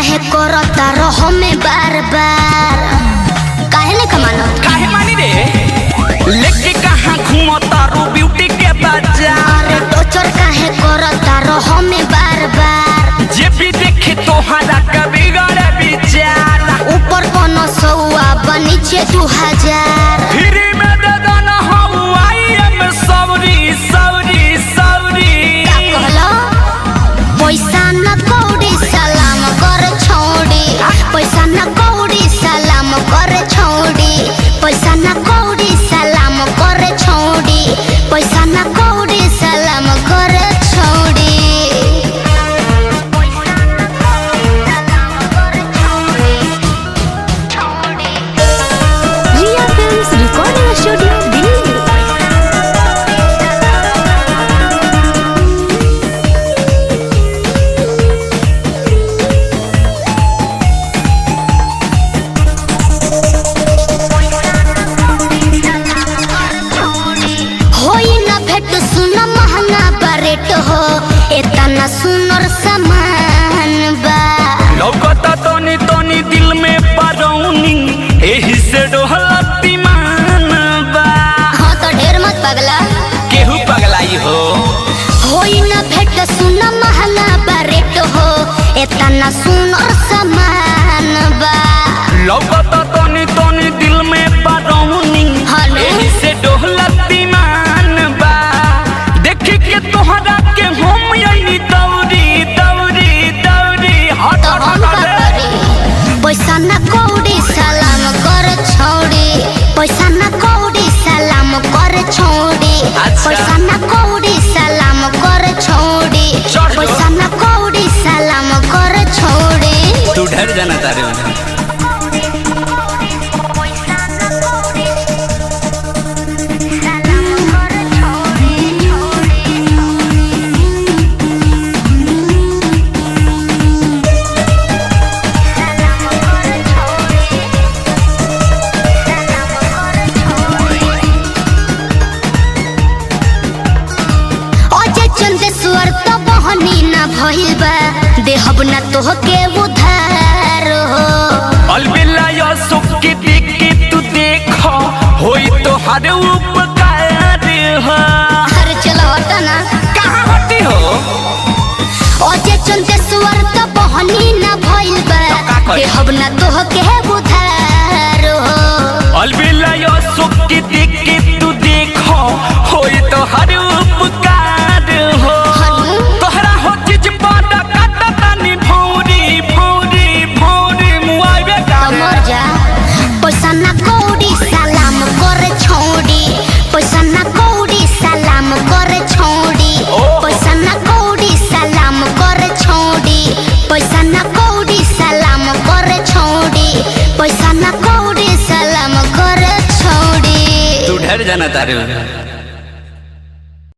काहे करता रहो में बार बार काहे ने कमानो काहे मानी रे लेके कहां घूमता रो ब्यूटी के बाजार अरे टोचर काहे करता रहो में बार बार जे भी देखे तोहरा का बिगड़े विचार ऊपर कोनो सौआ नीचे 2000 फ्री में दे देना हो I am sorry sorry sorry का कहलो पैसा न कौड़ी सलाम कर छोड़ी पैसा न कौड़ी सलाम कर छोड़ी पैसा न कौड़ी सलाम कर छोड़ी पैसा न कौड़ी सलाम कर छोड़ी रिया फिल्म्स रिकॉर्डिंग स्टूडियो दिल्ली। होई न भेट सुन महंगा बरेट हो इतना सुनर सामान बा लौकता तोनी तोनी दिल में परौनी एही से डोहलती मान बा हाँ तो ढेर मत पगला केहू पगलाई हो होई न भेट सुन महंगा बरेट हो इतना सुनर सामान बा लौकता तोनी तोनी दिल में परौनी हेलो। एही से डोहलती मान बा देखी के तोहरा के हम यही दौड़ी दौड़ी दौड़ी हट तो हम का करी पैसा न कौड़ी सलाम कर छोड़ी पैसा न कौड़ी सलाम कर छोड़ी अच्छा। पैसा न कौड़ी सलाम कर छोड़ी चढ़ लो। पैसा न कौड़ी सलाम कर छोड़ी तू डर जाना तारे अजय चंदेश्वर तो बहनी ना भइल बा देहब ना तोहके उधार हो अलबिला यो सुखी दिखी तू देखो होई तो हर उपकार हो अरे चलो हटा ना कहाँ हटी हो अजय चंदेश्वर तो बहनी ना भइल बा का करी? देहब ना तोहके उधार हो अलबिला यो सुखी दिखी तू देखो होई तो हर उपकार हो हनु तोहरा हो चीज पाटा काटा तानी भौरी भौरी भौरी मुआवे तो गावे मर जा पैसा ना कौड़ी सलाम कर छोड़ी पैसा ना कौड़ी सलाम कर छोड़ी ओहो। पैसा ना कौड़ी सलाम कर छोड़ी पैसा ना कौड़ी सलाम कर छोड़ी पैसा ना कौड़ी सलाम कर छोड़ी तू डर जाना तारे